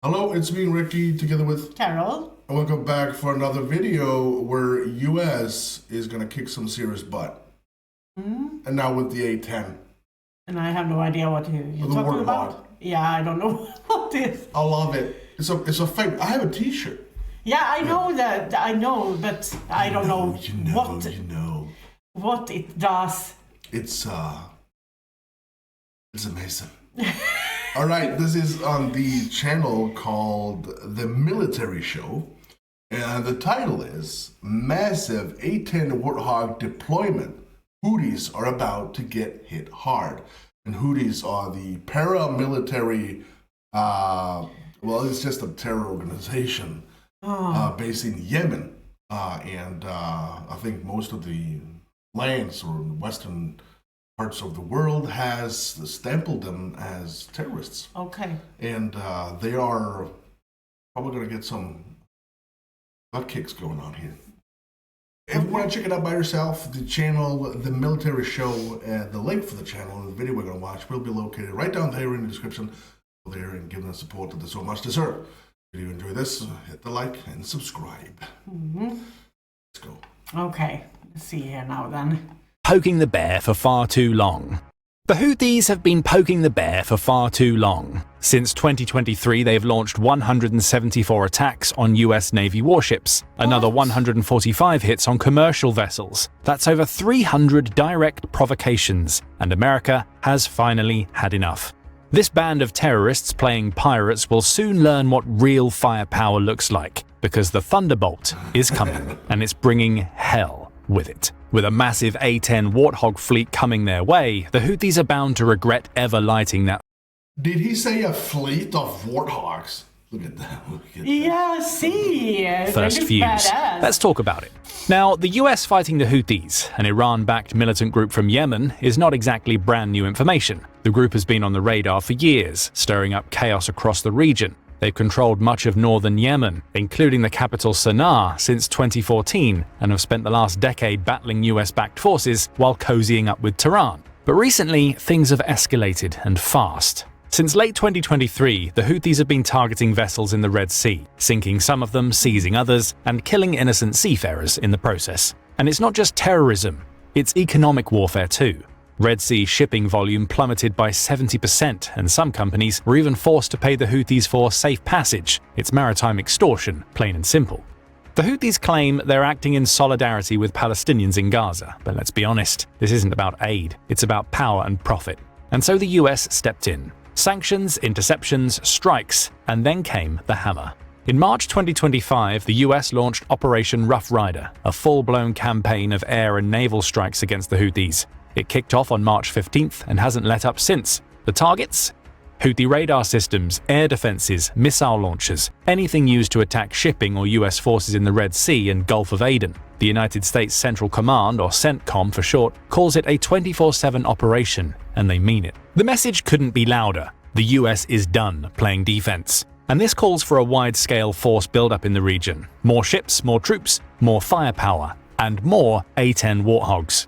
Hello, it's me, Ricky, together with Carol. And welcome back for another video where US is going to kick some serious butt. And now with the A10. And I have no idea what you're talking about. Yeah, I don't know what this is. I love it. It's a favorite. I have a t-shirt. Yeah, I know that. I know, but I don't know what it does. It's amazing. All right, this is on the channel called The Military Show. And the title is Massive A10 Warthog Deployment. Houthis are about to get hit hard. And Houthis are the paramilitary, well, it's just a terror organization based in Yemen. I think most of the lands or western parts of the world has stamped them as terrorists. Okay. And they are probably going to get some butt kicks going on here. If you want to check it out by yourself, the channel, The Military Show, the link for the channel and the video we're going to watch will be located right down there in the description. Go there and give them the support that they so much deserve. If you enjoy this, hit the like and subscribe. Let's go. Okay, let's see here now then. Poking the bear for far too long. The Houthis have been poking the bear for far too long. Since 2023, they've launched 174 attacks on US Navy warships, another 145 hits on commercial vessels. That's over 300 direct provocations, and America has finally had enough. This band of terrorists playing pirates will soon learn what real firepower looks like, because the Thunderbolt is coming, and it's bringing hell with it. With a massive A10 Warthog fleet coming their way, the Houthis are bound to regret ever lighting that. Did he say a fleet of warthogs? Look at that. Look at that. Yeah, see. First really fuse. badass. Let's talk about it. Now, the US fighting the Houthis, an Iran-backed militant group from Yemen, is not exactly brand new information. The group has been on the radar for years, stirring up chaos across the region. They've controlled much of northern Yemen, including the capital Sana'a, since 2014, and have spent the last decade battling US-backed forces while cozying up with Tehran. But recently, things have escalated, and fast. Since late 2023, the Houthis have been targeting vessels in the Red Sea, sinking some of them, seizing others, and killing innocent seafarers in the process. And it's not just terrorism, it's economic warfare too. Red Sea shipping volume plummeted by 70%, and some companies were even forced to pay the Houthis for safe passage. It's maritime extortion, plain and simple. The Houthis claim they're acting in solidarity with Palestinians in Gaza, but let's be honest, this isn't about aid, it's about power and profit. And so the US stepped in. Sanctions, interceptions, strikes, and then came the hammer. In March 2025, the US launched Operation Rough Rider, a full-blown campaign of air and naval strikes against the Houthis. It kicked off on March 15th and hasn't let up since. The targets? Houthi radar systems, air defenses, missile launchers, anything used to attack shipping or US forces in the Red Sea and Gulf of Aden. The United States Central Command, or CENTCOM for short, calls it a 24/7 operation, and they mean it. The message couldn't be louder. The US is done playing defense. And this calls for a wide-scale force buildup in the region. More ships, more troops, more firepower, and more A10 Warthogs.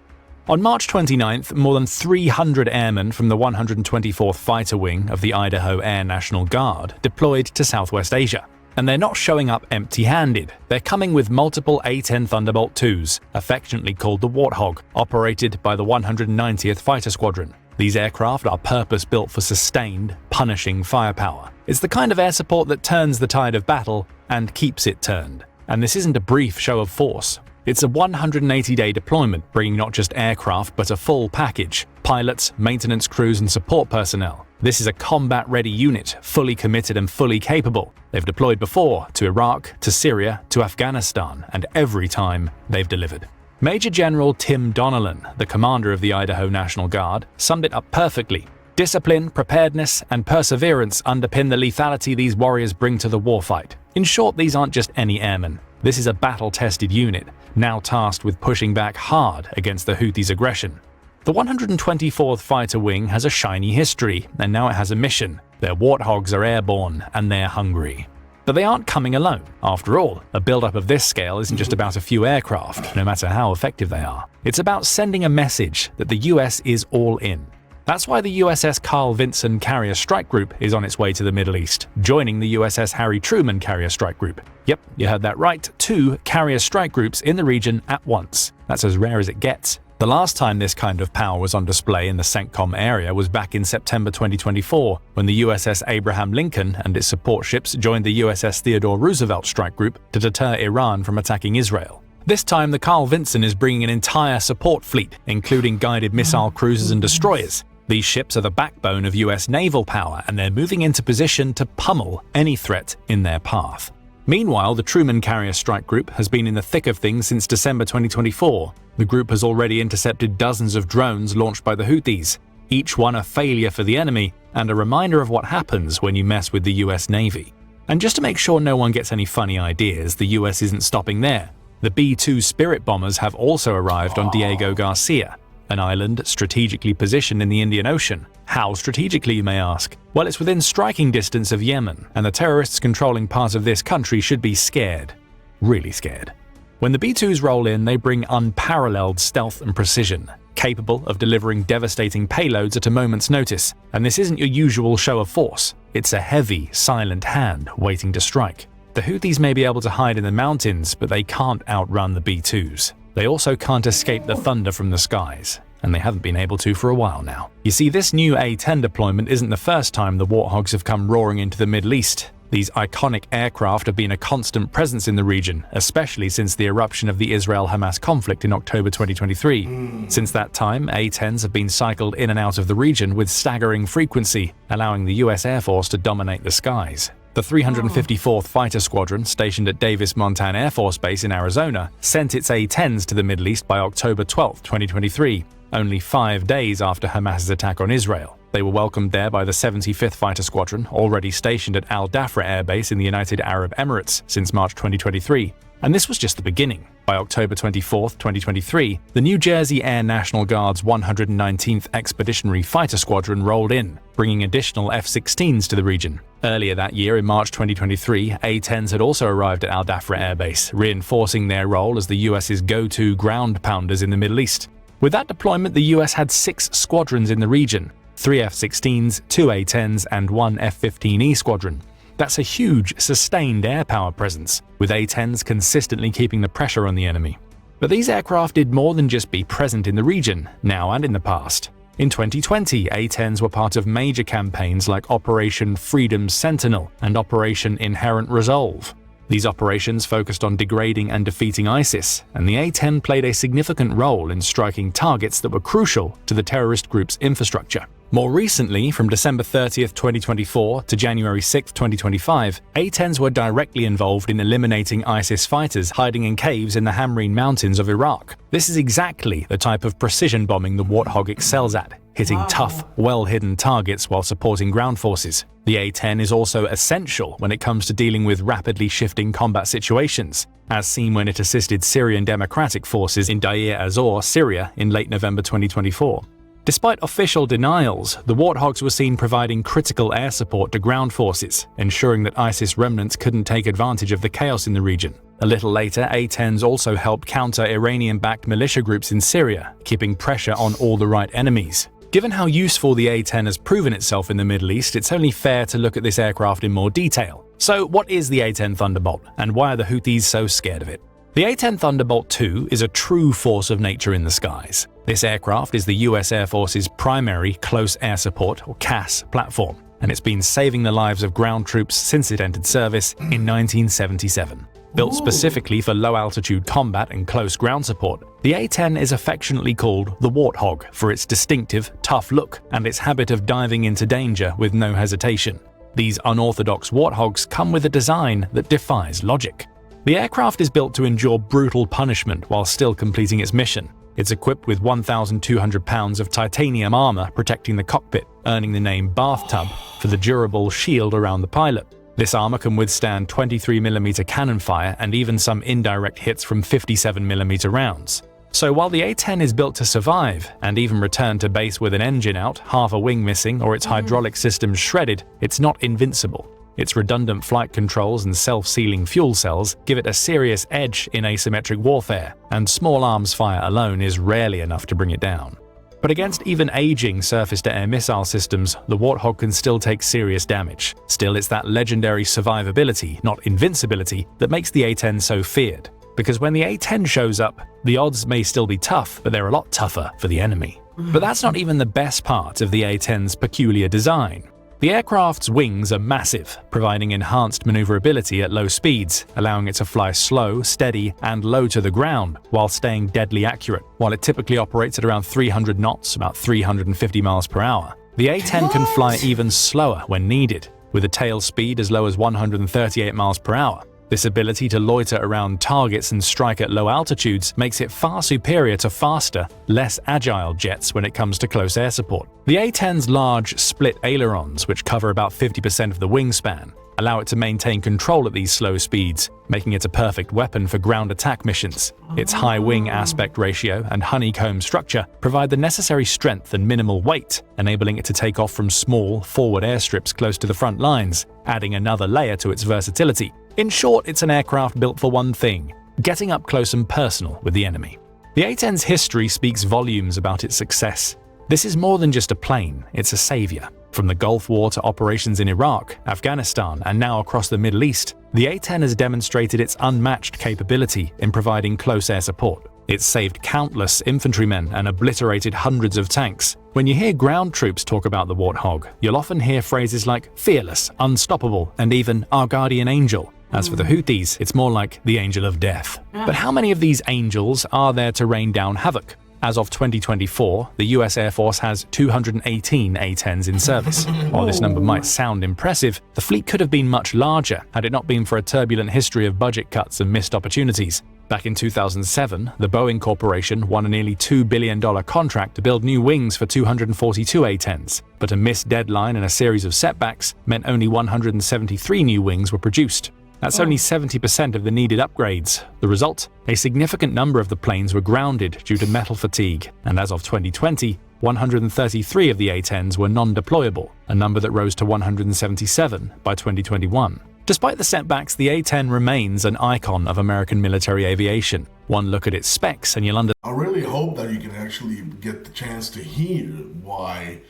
On March 29th, more than 300 airmen from the 124th Fighter Wing of the Idaho Air National Guard deployed to Southwest Asia. And they're not showing up empty-handed. They're coming with multiple A10 Thunderbolt IIs, affectionately called the Warthog, operated by the 190th Fighter Squadron. These aircraft are purpose-built for sustained, punishing firepower. It's the kind of air support that turns the tide of battle and keeps it turned. And this isn't a brief show of force. It's a 180-day deployment, bringing not just aircraft but a full package: pilots, maintenance crews, and support personnel. This is a combat-ready unit, fully committed and fully capable. They've deployed before, to Iraq, to Syria, to Afghanistan, and every time they've delivered. Major General Tim Donnellan, the commander of the Idaho National Guard, summed it up perfectly. Discipline, preparedness, and perseverance underpin the lethality these warriors bring to the warfight. In short, these aren't just any airmen. This is a battle-tested unit, now tasked with pushing back hard against the Houthis' aggression. The 124th Fighter Wing has a shiny history, and now it has a mission. Their Warthogs are airborne, and they're hungry. But they aren't coming alone. After all, a build-up of this scale isn't just about a few aircraft, no matter how effective they are. It's about sending a message that the US is all in. That's why the USS Carl Vinson Carrier Strike Group is on its way to the Middle East, joining the USS Harry Truman Carrier Strike Group. Yep, you heard that right, 2 carrier strike groups in the region at once. That's as rare as it gets. The last time this kind of power was on display in the CENTCOM area was back in September 2024, when the USS Abraham Lincoln and its support ships joined the USS Theodore Roosevelt Strike Group to deter Iran from attacking Israel. This time, the Carl Vinson is bringing an entire support fleet, including guided missile cruisers and destroyers. These ships are the backbone of US naval power, and they're moving into position to pummel any threat in their path. Meanwhile, the Truman Carrier Strike Group has been in the thick of things since December 2024. The group has already intercepted dozens of drones launched by the Houthis, each one a failure for the enemy and a reminder of what happens when you mess with the US Navy. And just to make sure no one gets any funny ideas, the US isn't stopping there. The B-2 Spirit bombers have also arrived on Diego Garcia, an island strategically positioned in the Indian Ocean. How strategically, you may ask? Well, it's within striking distance of Yemen, and the terrorists controlling part of this country should be scared. Really scared. When the B-2s roll in, they bring unparalleled stealth and precision, capable of delivering devastating payloads at a moment's notice. And this isn't your usual show of force. It's a heavy, silent hand waiting to strike. The Houthis may be able to hide in the mountains, but they can't outrun the B-2s. They also can't escape the thunder from the skies, and they haven't been able to for a while now. You see, this new A-10 deployment isn't the first time the Warthogs have come roaring into the Middle East. These iconic aircraft have been a constant presence in the region, especially since the eruption of the Israel-Hamas conflict in October 2023. Since that time, A-10s have been cycled in and out of the region with staggering frequency, allowing the US Air Force to dominate the skies. The 354th Fighter Squadron, stationed at Davis-Monthan Air Force Base in Arizona, sent its A-10s to the Middle East by October 12, 2023, only 5 days after Hamas's attack on Israel. They were welcomed there by the 75th Fighter Squadron, already stationed at Al Dhafra Air Base in the United Arab Emirates since March 2023. And this was just the beginning. By October 24, 2023, the New Jersey Air National Guard's 119th Expeditionary Fighter Squadron rolled in, bringing additional F-16s to the region. Earlier that year, in March 2023, A-10s had also arrived at Al Dhafra Air Base, reinforcing their role as the US's go-to ground pounders in the Middle East. With that deployment, the US had 6 squadrons in the region, 3 F-16s, 2 A-10s, and 1 F-15E squadron. That's a huge, sustained air power presence, with A-10s consistently keeping the pressure on the enemy. But these aircraft did more than just be present in the region, now and in the past. In 2020, A-10s were part of major campaigns like Operation Freedom Sentinel and Operation Inherent Resolve. These operations focused on degrading and defeating ISIS, and the A-10 played a significant role in striking targets that were crucial to the terrorist group's infrastructure. More recently, from December 30, 2024 to January 6, 2025, A-10s were directly involved in eliminating ISIS fighters hiding in caves in the Hamreen Mountains of Iraq. This is exactly the type of precision bombing the Warthog excels at, hitting tough, well-hidden targets while supporting ground forces. The A-10 is also essential when it comes to dealing with rapidly shifting combat situations, as seen when it assisted Syrian Democratic Forces in Deir ez-Zor, Syria, in late November 2024. Despite official denials, the Warthogs were seen providing critical air support to ground forces, ensuring that ISIS remnants couldn't take advantage of the chaos in the region. A little later, A-10s also helped counter Iranian-backed militia groups in Syria, keeping pressure on all the right enemies. Given how useful the A-10 has proven itself in the Middle East, it's only fair to look at this aircraft in more detail. So what is the A-10 Thunderbolt, and why are the Houthis so scared of it? The A-10 Thunderbolt II is a true force of nature in the skies. This aircraft is the US Air Force's primary Close Air Support, or CAS, platform, and it's been saving the lives of ground troops since it entered service in 1977. Built specifically for low-altitude combat and close ground support, the A-10 is affectionately called the Warthog for its distinctive, tough look and its habit of diving into danger with no hesitation. These unorthodox Warthogs come with a design that defies logic. The aircraft is built to endure brutal punishment while still completing its mission. It's equipped with 1,200 pounds of titanium armor protecting the cockpit, earning the name Bathtub for the durable shield around the pilot. This armor can withstand 23mm cannon fire and even some indirect hits from 57mm rounds. So while the A-10 is built to survive and even return to base with an engine out, half a wing missing, or its hydraulic systems shredded, it's not invincible. Its redundant flight controls and self-sealing fuel cells give it a serious edge in asymmetric warfare, and small arms fire alone is rarely enough to bring it down. But against even aging surface-to-air missile systems, the Warthog can still take serious damage. Still, it's that legendary survivability, not invincibility, that makes the A-10 so feared. Because when the A-10 shows up, the odds may still be tough, but they're a lot tougher for the enemy. But that's not even the best part of the A-10's peculiar design. The aircraft's wings are massive, providing enhanced maneuverability at low speeds, allowing it to fly slow, steady, and low to the ground, while staying deadly accurate. While it typically operates at around 300 knots, about 350 miles per hour, the A-10 can fly even slower when needed, with a tail speed as low as 138 miles per hour. This ability to loiter around targets and strike at low altitudes makes it far superior to faster, less agile jets when it comes to close air support. The A-10's large split ailerons, which cover about 50% of the wingspan, allow it to maintain control at these slow speeds, making it a perfect weapon for ground attack missions. Its high wing aspect ratio and honeycomb structure provide the necessary strength and minimal weight, enabling it to take off from small, forward airstrips close to the front lines, adding another layer to its versatility. In short, it's an aircraft built for one thing: getting up close and personal with the enemy. The A-10's history speaks volumes about its success. This is more than just a plane, it's a savior. From the Gulf War to operations in Iraq, Afghanistan, and now across the Middle East, the A-10 has demonstrated its unmatched capability in providing close air support. It's saved countless infantrymen and obliterated hundreds of tanks. When you hear ground troops talk about the Warthog, you'll often hear phrases like fearless, unstoppable, and even our guardian angel. As for the Houthis, it's more like the angel of death. But how many of these angels are there to rain down havoc? As of 2024, the US Air Force has 218 A-10s in service. While this number might sound impressive, the fleet could have been much larger had it not been for a turbulent history of budget cuts and missed opportunities. Back in 2007, the Boeing Corporation won a nearly $2 billion contract to build new wings for 242 A-10s, but a missed deadline and a series of setbacks meant only 173 new wings were produced. That's only 70% of the needed upgrades. The result? A significant number of the planes were grounded due to metal fatigue, and as of 2020, 133 of the A-10s were non-deployable, a number that rose to 177 by 2021. Despite the setbacks, the A-10 remains an icon of American military aviation. One look at its specs and you'll understand. I really hope that you can actually get the chance to hear why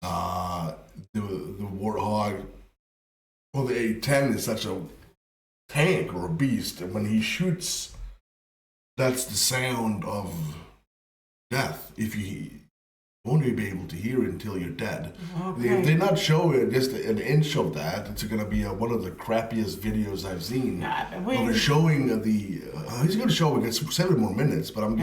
the Warthog, well, the A-10 is such a tank or a beast, and when he shoots, that's the sound of death. If you won't be able to hear it until you're dead. Okay. If they not show it just an inch of that, it's going to be one of the crappiest videos I've seen. They're showing he's going to show it. It's 7 more minutes, but I'm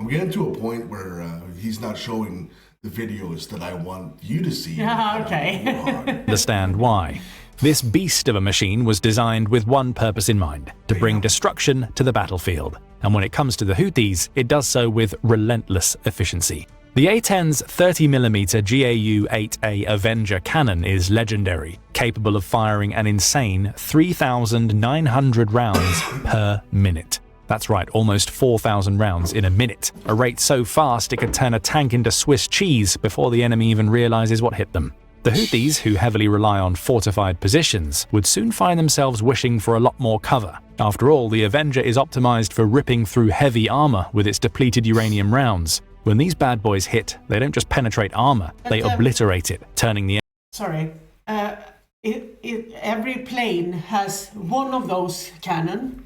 getting to a point where he's not showing the videos that I want you to see. Understand why. This beast of a machine was designed with one purpose in mind: to bring destruction to the battlefield. And when it comes to the Houthis, it does so with relentless efficiency. The A-10's 30mm GAU-8A Avenger cannon is legendary, capable of firing an insane 3,900 rounds per minute. That's right, almost 4,000 rounds in a minute, a rate so fast it could turn a tank into Swiss cheese before the enemy even realizes what hit them. The Houthis, who heavily rely on fortified positions, would soon find themselves wishing for a lot more cover. After all, the Avenger is optimized for ripping through heavy armor with its depleted uranium rounds. When these bad boys hit, they don't just penetrate armor, they obliterate it, turning the... Sorry. Every plane has one of those cannon,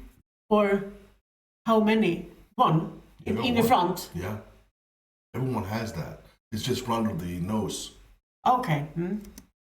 or how many? One? In the front? Yeah. Everyone has that. It's just under the nose. Okay.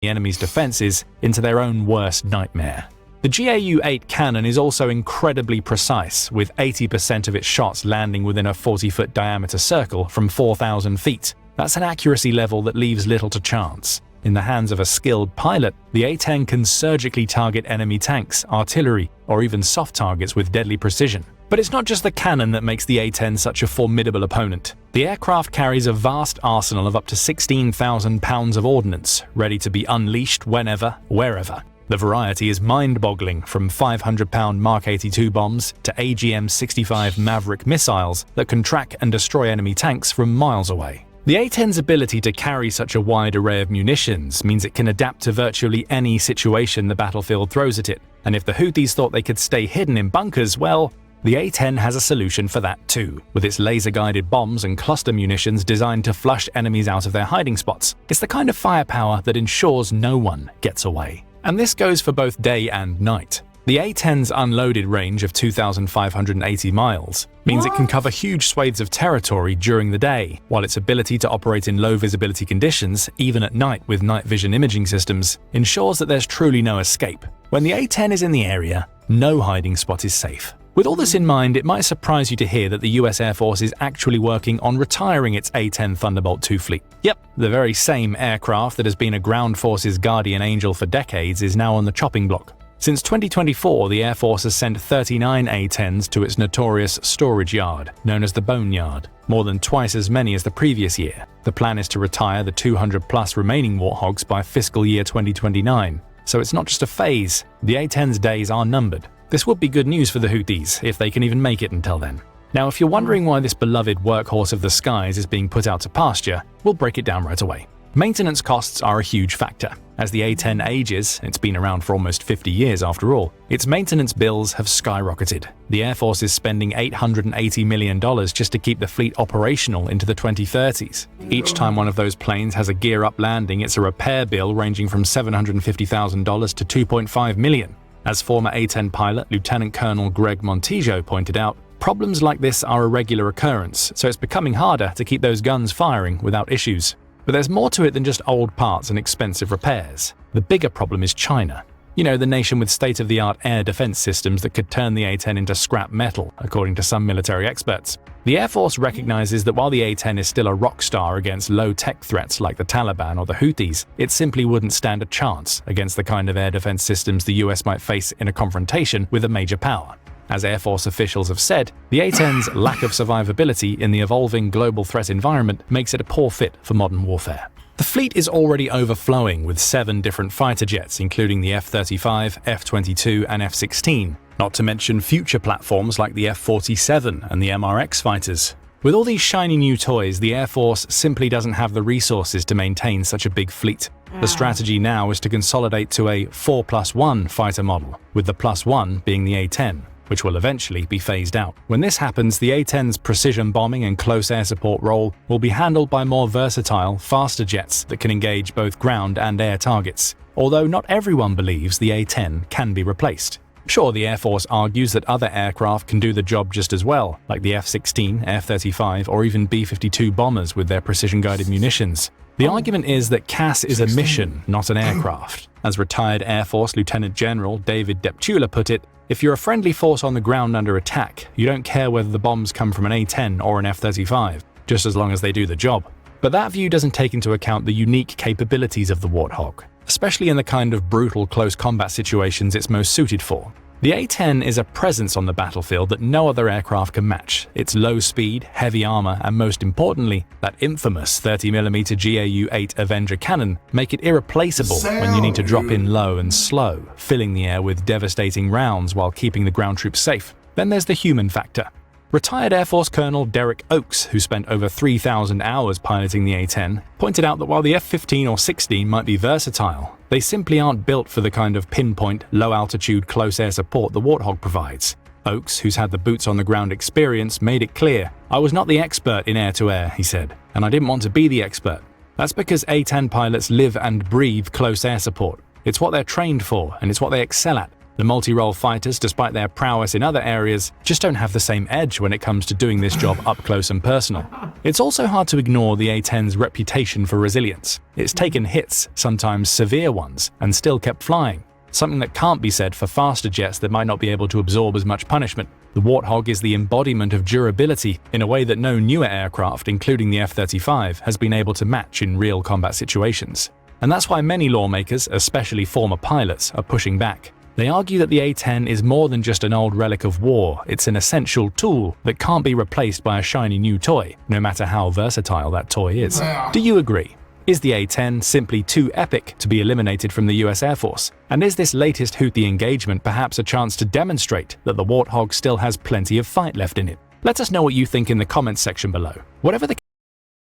The enemy's defenses into their own worst nightmare. The GAU-8 cannon is also incredibly precise, with 80% of its shots landing within a 40-foot diameter circle from 4,000 feet. That's an accuracy level that leaves little to chance. In the hands of a skilled pilot, the A-10 can surgically target enemy tanks, artillery, or even soft targets with deadly precision. But it's not just the cannon that makes the A-10 such a formidable opponent. The aircraft carries a vast arsenal of up to 16,000 pounds of ordnance, ready to be unleashed whenever, wherever. The variety is mind-boggling, from 500-pound Mark 82 bombs to AGM-65 Maverick missiles that can track and destroy enemy tanks from miles away. The A-10's ability to carry such a wide array of munitions means it can adapt to virtually any situation the battlefield throws at it, and if the Houthis thought they could stay hidden in bunkers, well, The A-10 has a solution for that too, with its laser-guided bombs and cluster munitions designed to flush enemies out of their hiding spots. It's the kind of firepower that ensures no one gets away. And this goes for both day and night. The A-10's unloaded range of 2,580 miles means it can cover huge swathes of territory during the day, while its ability to operate in low-visibility conditions, even at night with night vision imaging systems, ensures that there's truly no escape. When the A-10 is in the area, no hiding spot is safe. With all this in mind, it might surprise you to hear that the US Air Force is actually working on retiring its A-10 Thunderbolt II fleet. Yep, the very same aircraft that has been a ground force's guardian angel for decades is now on the chopping block. Since 2024, the Air Force has sent 39 A-10s to its notorious storage yard, known as the Boneyard, more than twice as many as the previous year. The plan is to retire the 200-plus remaining Warthogs by fiscal year 2029. So it's not just a phase, the A-10's days are numbered. This would be good news for the Houthis, if they can even make it until then. Now, if you're wondering why this beloved workhorse of the skies is being put out to pasture, we'll break it down right away. Maintenance costs are a huge factor. As the A-10 ages, it's been around for almost 50 years after all, its maintenance bills have skyrocketed. The Air Force is spending $880 million just to keep the fleet operational into the 2030s. Each time one of those planes has a gear-up landing, it's a repair bill ranging from $750,000 to $2.5 million. As former A-10 pilot Lieutenant Colonel Greg Montijo pointed out, problems like this are a regular occurrence, so it's becoming harder to keep those guns firing without issues. But there's more to it than just old parts and expensive repairs. The bigger problem is China. You know, the nation with state-of-the-art air defense systems that could turn the A-10 into scrap metal, according to some military experts. The Air Force recognizes that while the A-10 is still a rock star against low-tech threats like the Taliban or the Houthis, it simply wouldn't stand a chance against the kind of air defense systems the US might face in a confrontation with a major power. As Air Force officials have said, the A-10's lack of survivability in the evolving global threat environment makes it a poor fit for modern warfare. The fleet is already overflowing with 7 different fighter jets, including the F-35, F-22, and F-16, not to mention future platforms like the F-47 and the MRX fighters. With all these shiny new toys, the Air Force simply doesn't have the resources to maintain such a big fleet. The strategy now is to consolidate to a 4+1 fighter model, with the +1 being the A-10. Which will eventually be phased out. When this happens, the A-10's precision bombing and close air support role will be handled by more versatile, faster jets that can engage both ground and air targets, although not everyone believes the A-10 can be replaced. Sure, the Air Force argues that other aircraft can do the job just as well, like the F-16, F-35, or even B-52 bombers with their precision-guided munitions. The argument is that CAS is a mission, not an aircraft. As retired Air Force Lieutenant General David Deptula put it, if you're a friendly force on the ground under attack, you don't care whether the bombs come from an A-10 or an F-35, just as long as they do the job. But that view doesn't take into account the unique capabilities of the Warthog, especially in the kind of brutal close combat situations it's most suited for. The A-10 is a presence on the battlefield that no other aircraft can match. Its low speed, heavy armor, and most importantly, that infamous 30mm GAU-8 Avenger cannon make it irreplaceable when you need to drop in low and slow, filling the air with devastating rounds while keeping the ground troops safe. Then there's the human factor. Retired Air Force Colonel Derek Oakes, who spent over 3,000 hours piloting the A-10, pointed out that while the F-15 or 16 might be versatile, they simply aren't built for the kind of pinpoint, low-altitude, close air support the Warthog provides. Oakes, who's had the boots-on-the-ground experience, made it clear, "I was not the expert in air-to-air," he said, "and I didn't want to be the expert. That's because A-10 pilots live and breathe close air support. It's what they're trained for, and it's what they excel at. The multi-role fighters, despite their prowess in other areas, just don't have the same edge when it comes to doing this job up close and personal." It's also hard to ignore the A-10's reputation for resilience. It's taken hits, sometimes severe ones, and still kept flying. Something that can't be said for faster jets that might not be able to absorb as much punishment. The Warthog is the embodiment of durability in a way that no newer aircraft, including the F-35, has been able to match in real combat situations. And that's why many lawmakers, especially former pilots, are pushing back. They argue that the A-10 is more than just an old relic of war, it's an essential tool that can't be replaced by a shiny new toy, no matter how versatile that toy is. Do you agree? Is the A-10 simply too epic to be eliminated from the US Air Force? And is this latest Houthi engagement perhaps a chance to demonstrate that the Warthog still has plenty of fight left in it? Let us know what you think in the comments section below. Whatever the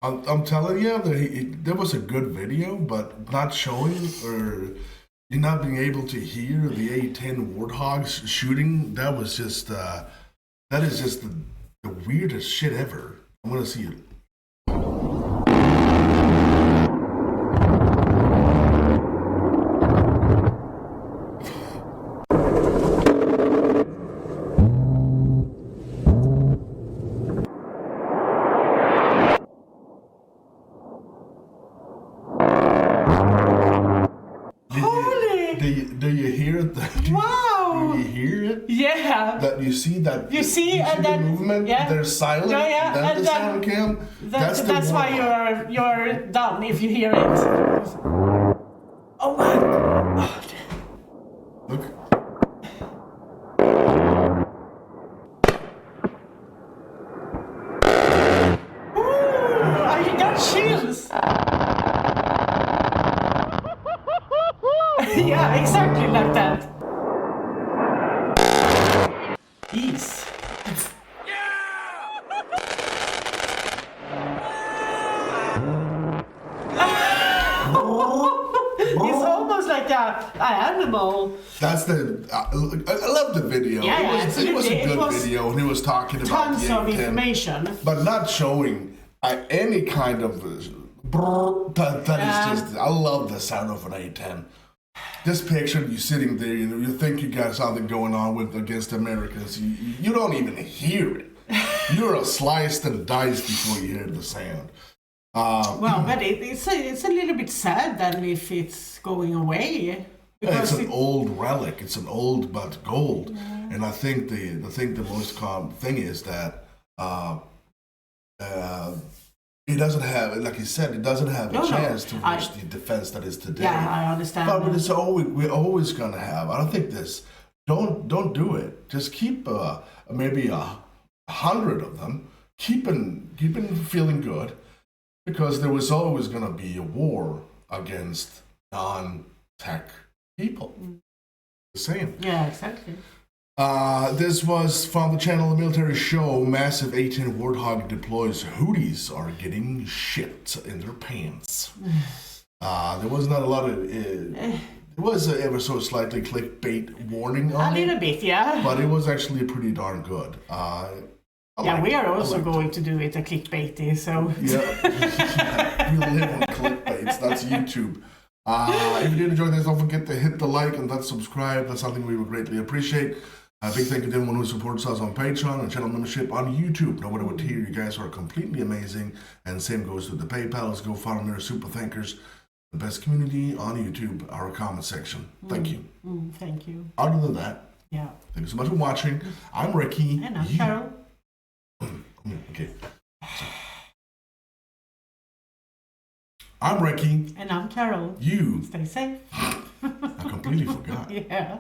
I'm telling you, there was a good video, but not showing or not being able to hear the A-10 Warthogs shooting, that was just That is just the weirdest shit ever. I'm gonna see it. Do you hear it? Wow! Do you hear it? Yeah. That you see that. You see, and the then movement. yeah. There's silence. Yeah, yeah, Then and the then sound cam. That's why you're done if you hear it. Oh my God! Look. Ooh, I got chills. Yeah, exactly like that. Jeez. It's almost like an animal. That's the. I love the video. Yeah, it was a good video, and he was talking about Tons the of A10, information. but not showing any kind of. That is just. I love the sound of an A10. This picture, you sitting there, you think you got something going on with against Americans. You don't even hear it. You're sliced and diced before you hear the sound. Well, but it's a little bit sad then if it's going away. It's an old relic. It's an old but gold. Yeah. And I think the most common thing is that it doesn't have, like you said, it doesn't have a chance to reach the defense that is today. Yeah, I understand. But it's always, we're always gonna have. I don't think this. Don't do it. Just keep maybe 100 of them. Keep feeling good, because there was always gonna be a war against non-tech people. The same. Yeah, exactly. This was from the channel The Military Show. Massive A10 Warthog deploys. HOUTHIS are getting shipped in their pants. There was not a lot of. It was ever so slightly clickbait warning on it. A little bit, yeah. But it was actually pretty darn good. We are also going to do it a clickbaity, so. Yeah, we live on clickbaits. That's YouTube. If you did enjoy this, don't forget to hit the like and that subscribe. That's something we would greatly appreciate. A big thank you to everyone who supports us on Patreon and channel membership on YouTube. Nobody would hear. You guys are completely amazing. And same goes to the PayPal. Let's go follow their super thankers. The best community on YouTube, our comment section. Thank you. Thank you. Other than that, yeah. Thank you so much for watching. I'm Recky. And I'm Carol. Okay. I'm Recky. And I'm Carol. You. Stay safe. I completely forgot. Yeah.